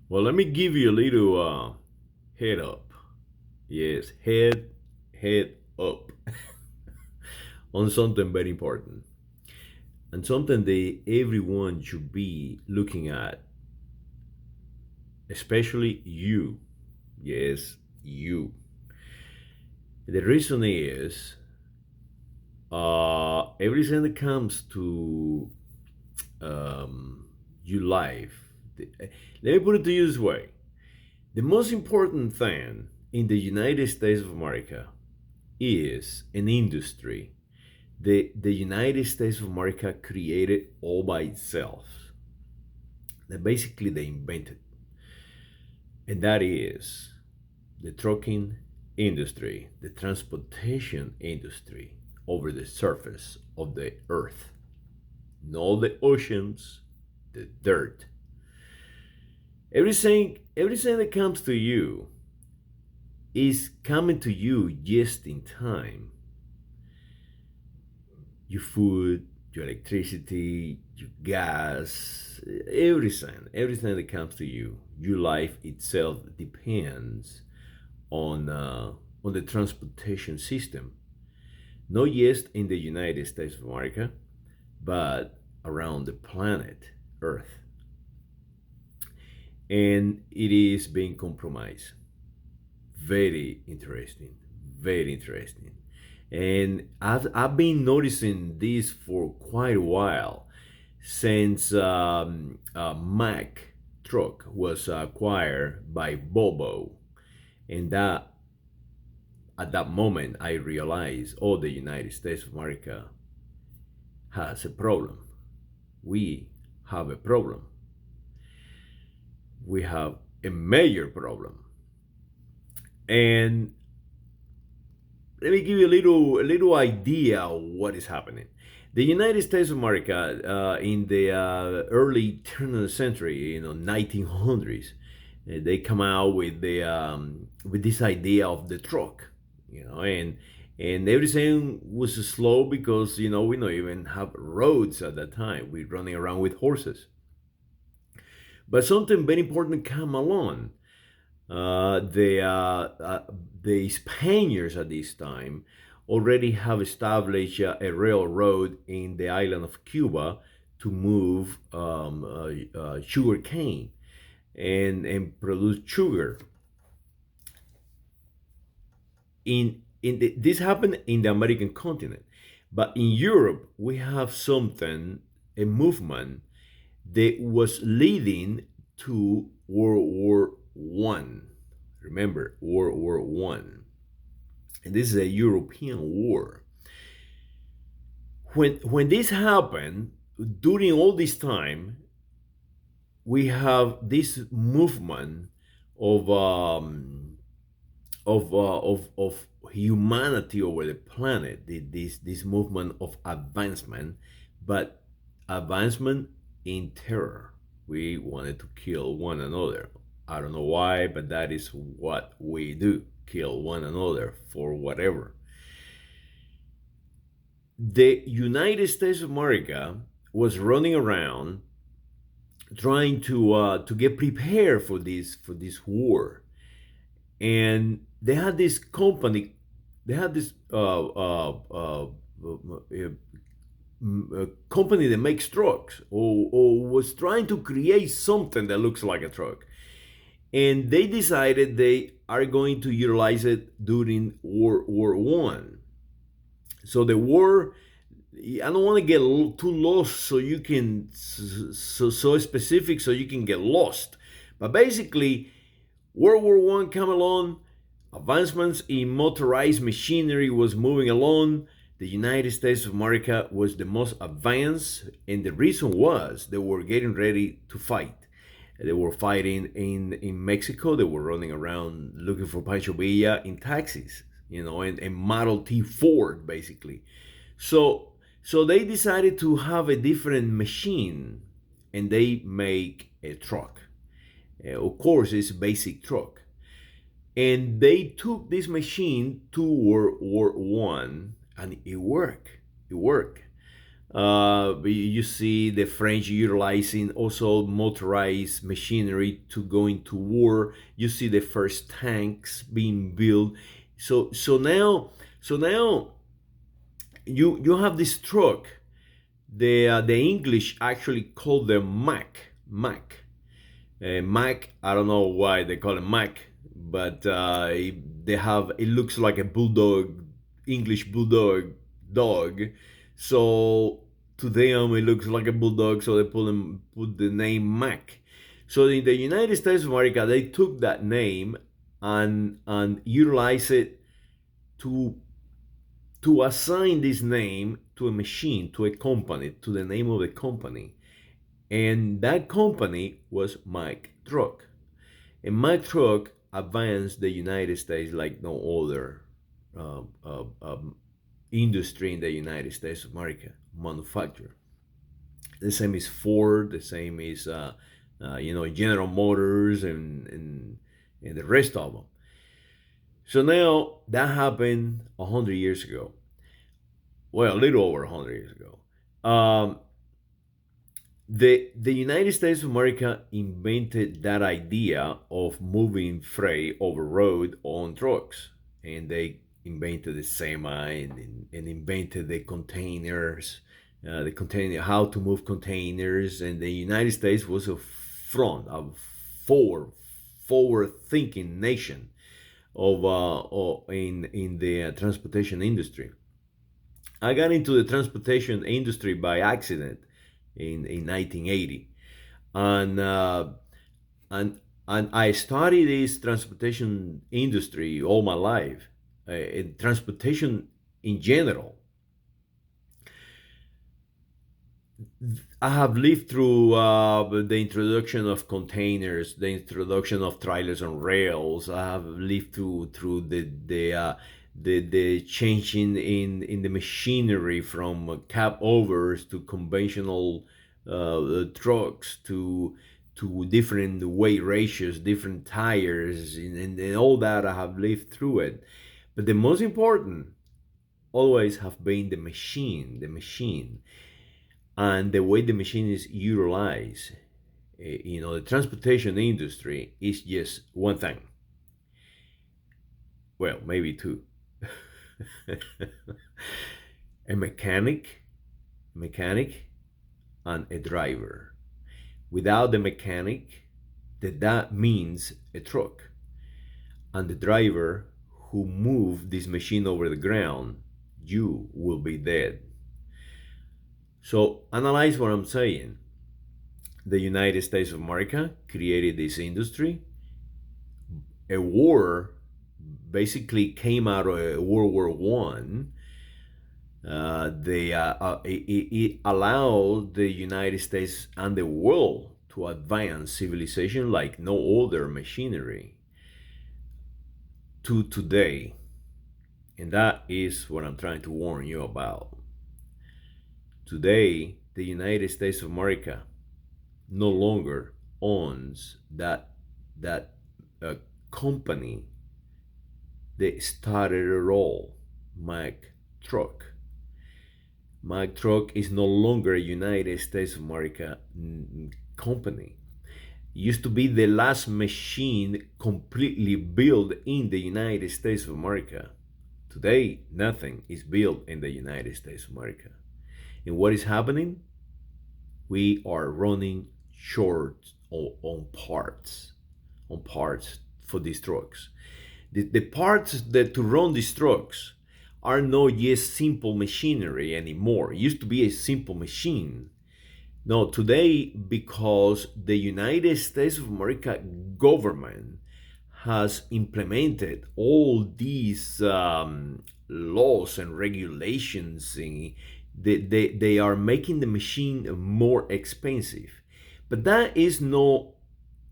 Well, let me give you a little head up. Yes, head up on something very important and something that everyone should be looking at, especially you. Yes, you. The reason is everything that comes to your life. Let me put it to you this way: the most important thing in the United States of America is an industry the United States of America created all by itself. That basically they invented, and that is the trucking industry, the transportation industry over the surface of the earth, not the oceans, the dirt. Everything that comes to you is coming to you just in time. Your food, your electricity, your gas, everything that comes to you, your life itself depends on the transportation system, not just in the United States of America, but around the planet Earth, and it is being compromised. Very interesting, very interesting. And I've been noticing this for quite a while since Mack truck was acquired by Volvo, and that at that moment I realized, oh, the United States of America has a problem. We have a problem. We have a major problem. And let me give you a little idea of what is happening. The United States of America, in the early turn of the century, 1900s, they come out with this idea of the truck, and everything was slow because we don't even have roads at that time. We're running around with horses. But something very important come along. Uh, the uh, uh, the Spaniards at this time already have established a railroad in the island of Cuba to move sugar cane and produce sugar. This happened in the American continent, but in Europe we have something, a movement that was leading to World War I. Remember, World War I. And this is a European war. When this happened, during all this time, we have this movement of of humanity over the planet. This movement of advancement, but advancement in terror. We wanted to kill one another. I don't know why, but that is what we do: kill one another for whatever. The United States of America was running around trying to get prepared for this war, and they had this company, they had this company that makes trucks, or was trying to create something that looks like a truck, and they decided they are going to utilize it during World War I. So the war, I don't want to get too lost, so you can so specific, so you can get lost. But basically, World War I came along, advancements in motorized machinery was moving along. The United States of America was the most advanced, and the reason was they were getting ready to fight. They were fighting in Mexico. They were running around looking for Pancho Villa in taxis, and Model T Ford, basically. So they decided to have a different machine, and they make a truck. Of course, it's a basic truck. And they took this machine to World War I, and it worked. It worked. You see the French utilizing also motorized machinery to go into war. You see the first tanks being built. So now you have this truck. The English actually call them Mack. Mack, I don't know why they call it Mack, but they have, it looks like a bulldog, English bulldog dog. So to them it looks like a bulldog, so they put the name Mack. So in the United States of America, they took that name and utilized it to assign this name to a machine, to a company, to the name of the company. And that company was Mack Truck. And Mack Truck advanced the United States like no other uh, uh, um, industry in the United States of America, manufacture. The same is Ford, the same is General Motors and the rest of them. So now that happened 100 years ago. Well, a little over 100 years ago. The United States of America invented that idea of moving freight over road on trucks, and they invented the semi and invented the containers, the container, how to move containers. And the United States was a forward thinking nation in the transportation industry. I got into the transportation industry by accident in 1980, and and I studied this transportation industry all my life, in transportation in general. I have lived through the introduction of containers, the introduction of trailers on rails. I have lived through the changing in the machinery from cab overs to conventional trucks to different weight ratios, different tires, and all that. I have lived through it. But the most important always have been the machine and the way the machine is utilized. The transportation industry is just one thing. Well, maybe two. A mechanic, and a driver. Without the mechanic, that means a truck, and the driver who moved this machine over the ground, you will be dead. So analyze what I'm saying. The United States of America created this industry. A war basically came out of World War One. It allowed the United States and the world to advance civilization like no other machinery to today. And that is what I'm trying to warn you about. Today, the United States of America no longer owns that company that started it all, Mack Truck. Mack Truck is no longer a United States of America company. It used to be the last machine completely built in the United States of America. Today, nothing is built in the United States of America. And what is happening? We are running short on parts for these trucks. The parts that to run these trucks are not just simple machinery anymore. It used to be a simple machine. No, today, because the United States of America government has implemented all these laws and regulations, they are making the machine more expensive. But that is not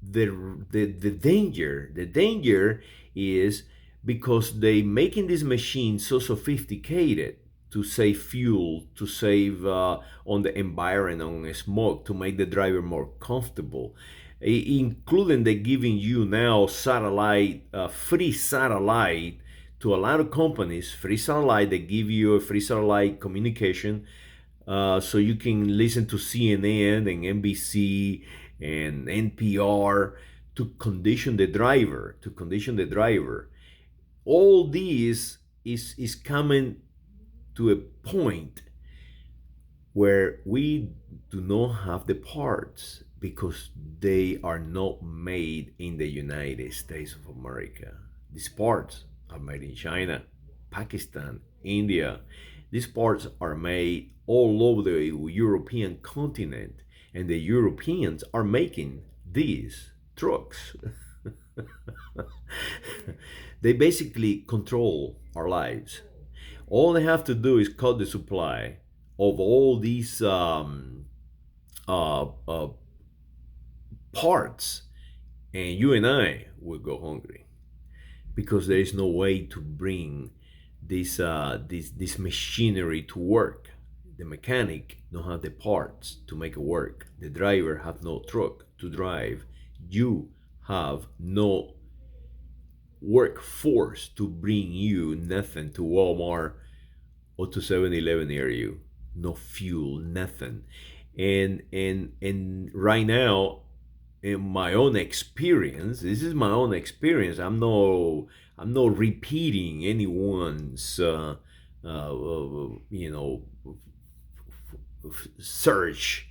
the danger. The danger is because they making this machine so sophisticated to save fuel, to save on the environment, on smoke, to make the driver more comfortable, including they giving you now satellite, free satellite to a lot of companies, free satellite. They give you a free satellite communication so you can listen to CNN and NBC and NPR to condition the driver, all these is coming to a point where we do not have the parts because they are not made in the United States of America. These parts are made in China, Pakistan, India. These parts are made all over the European continent, and the Europeans are making these trucks. They basically control our lives. All they have to do is cut the supply of all these uh, uh, parts, and you and I will go hungry because there is no way to bring this machinery to work. The mechanic don't have the parts to make it work. The driver have no truck to drive. You have no workforce to bring you nothing to Walmart or to 7-Eleven near you. No fuel, nothing. And right now, in my own experience, this is my own experience. I'm not repeating anyone's you know search.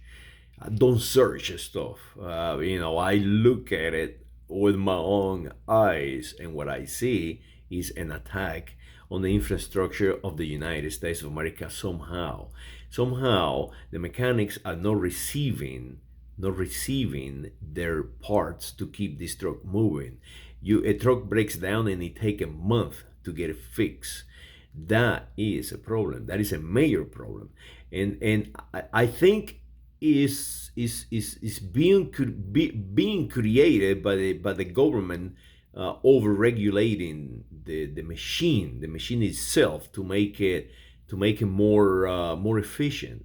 I don't search stuff. I look at it with my own eyes, and what I see is an attack on the infrastructure of the United States of America somehow. Somehow, the mechanics are not receiving their parts to keep this truck moving. A truck breaks down and it takes a month to get it fixed. That is a problem. That is a major problem, and I think is being created by the government, over regulating the machine itself to make it more efficient.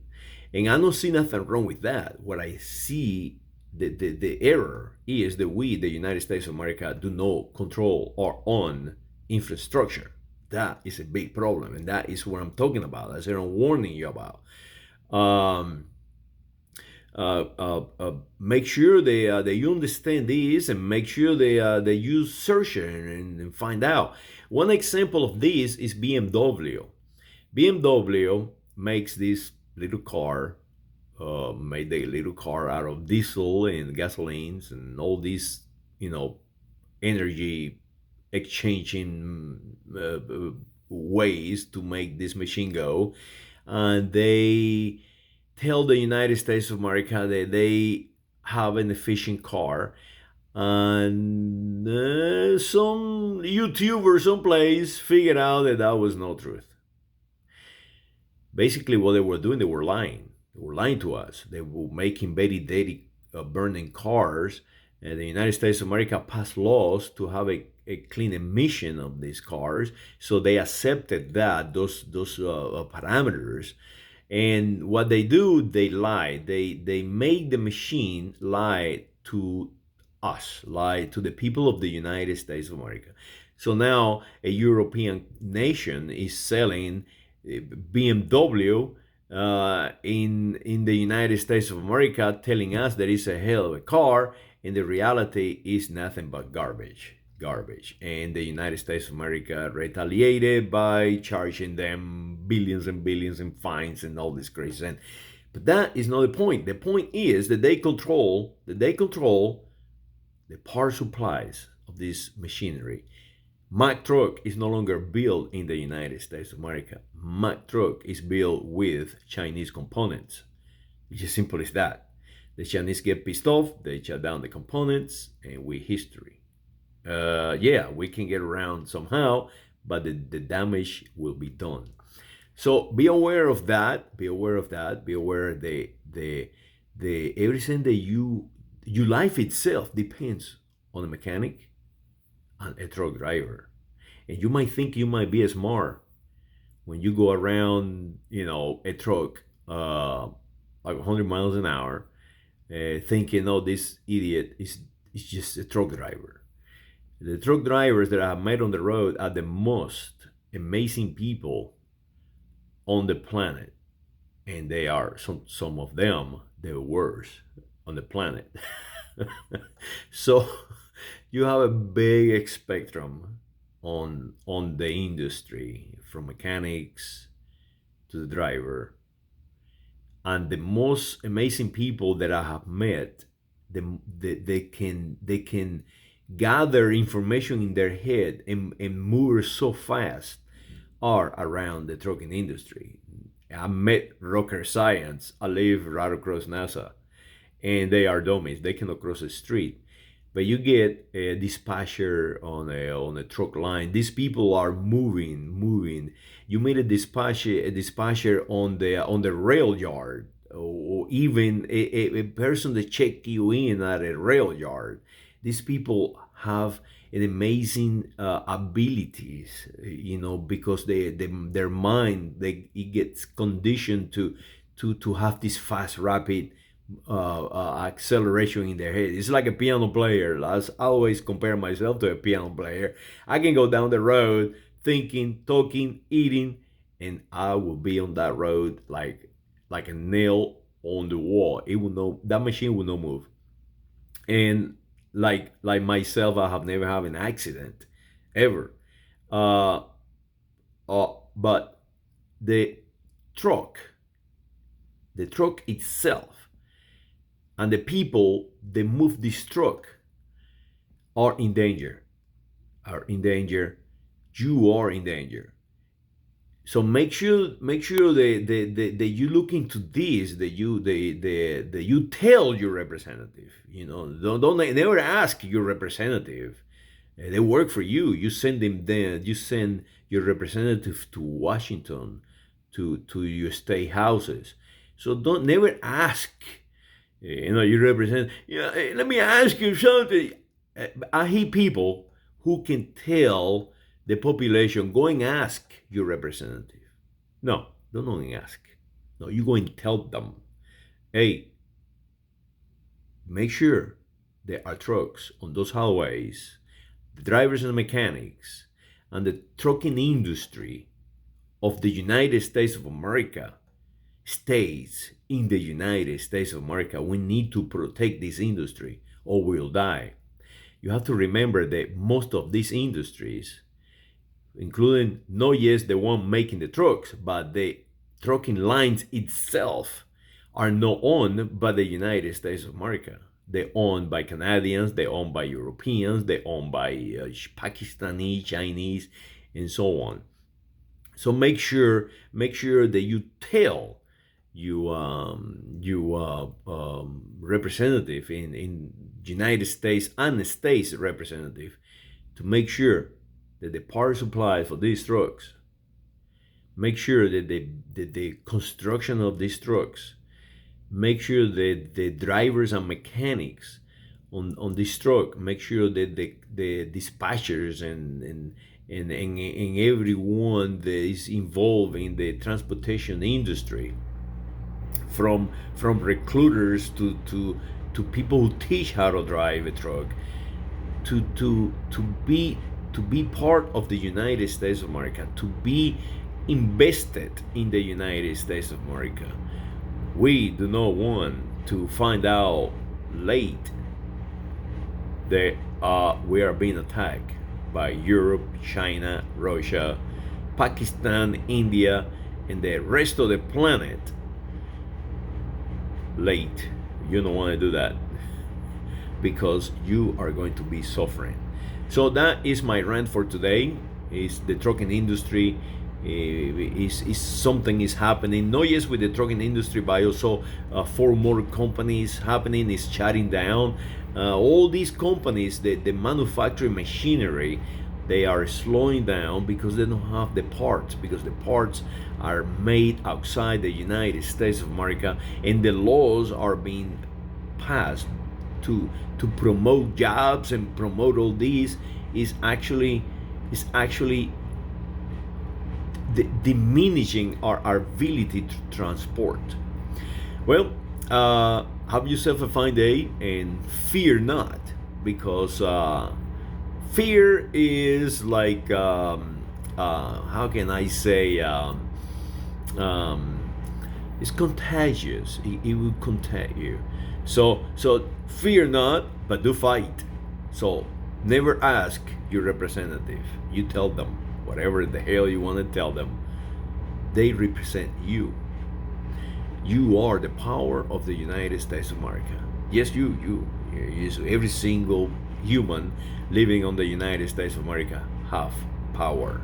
And I don't see nothing wrong with that. What I see, the error is that we, the United States of America, do not control our own infrastructure. That is a big problem, and that is what I'm talking about. That's what I'm warning you about. Um, Make sure that you understand this, and make sure they use search and find out. One example of this is BMW. BMW makes this little car, made a little car out of diesel and gasolines and all these, energy exchanging ways to make this machine go. And they tell the United States of America that they have an efficient car. And some YouTuber someplace figured out that that was no truth. Basically, what they were doing, they were lying. They were lying to us. They were making very dirty, burning cars. And the United States of America passed laws to have a clean emission of these cars. So they accepted those parameters. And what they do, they lie. They make the machine lie to us, lie to the people of the United States of America. So now a European nation is selling BMW in the United States of America, telling us that it's a hell of a car, and the reality is nothing but garbage. And the United States of America retaliated by charging them billions and billions in fines and all this crazy thing. But that is not the point. The point is that they control the power supplies of this machinery. Mack truck is no longer built in the United States of America. Mack truck is built with Chinese components. It's as simple as that. The Chinese get pissed off, they shut down the components, and we history. Yeah, we can get around somehow, but the damage will be done. So be aware of that. Be aware the everything that your life itself depends on a mechanic and a truck driver. And you might think you might be smart when you go around, a truck like 100 miles an hour, thinking, oh, this idiot is just a truck driver. The truck drivers that I have met on the road are the most amazing people on the planet. and they are some of them the worst on the planet. So you have a big spectrum on the industry, from mechanics to the driver. And the most amazing people that I have met, they can gather information in their head and move so fast, are around the trucking industry. I met rocker science. I live right across NASA, and they are dummies. They cannot cross the street. But you get a dispatcher on a truck line. These people are moving. You meet a dispatcher on the rail yard, or even a person that check you in at a rail yard. These people have an amazing abilities, because their mind, it gets conditioned to have this fast, rapid acceleration in their head. It's like a piano player. I always compare myself to a piano player. I can go down the road thinking, talking, eating, and I will be on that road like a nail on the wall. It will no That machine will not move. And like myself, I have never had an accident ever. Uh, but the truck, the truck itself, and the people that move this truck are in danger. Are in danger. You are in danger. So make sure that you look into this. That you tell your representative. Don't never ask your representative. They work for you. You send them there. You send your representative to Washington, to your state houses. So don't never ask. You represent. Let me ask you something. I hate people who can tell the population, go and ask your representative. No, don't go and ask. No, you go and tell them, hey, make sure there are trucks on those highways, the drivers and the mechanics, and the trucking industry of the United States of America stays in the United States of America. We need to protect this industry or we'll die. You have to remember that most of these industries, including not just the one making the trucks, but the trucking lines itself, are not owned by the United States of America. They're owned by Canadians, they're owned by Europeans, they're owned by Pakistani, Chinese, and so on. So make sure that you tell representative in United States and the states representative to make sure that the power supply for these trucks, make sure that the construction of these trucks, make sure that the drivers and mechanics on this truck, make sure that the dispatchers and everyone that is involved in the transportation industry, from recruiters to people who teach how to drive a truck, to be part of the United States of America, to be invested in the United States of America. We do not want to find out late that we are being attacked by Europe, China, Russia, Pakistan, India, and the rest of the planet late. You don't want to do that, because you are going to be suffering. So that is my rant for today. Is the trucking industry is something is happening, not just with the trucking industry, but also 4 more companies happening is shutting down. All these companies, the manufacturing machinery, they are slowing down because they don't have the parts, because the parts are made outside the United States of America, and the laws are being passed to promote jobs and promote all these is actually diminishing our ability to transport. Well, have yourself a fine day, and fear not, because fear is like how can I say It's contagious. It will contact you. So fear not, but do fight. So never ask your representative. You tell them whatever the hell you want to tell them. They represent you. You are the power of the United States of America. Yes, yes, every single human living on the United States of America have power.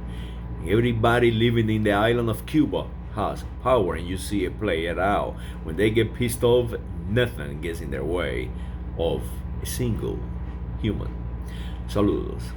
Everybody living in the island of Cuba has power, and you see it play it out. When they get pissed off, nothing gets in their way of a single human. Saludos.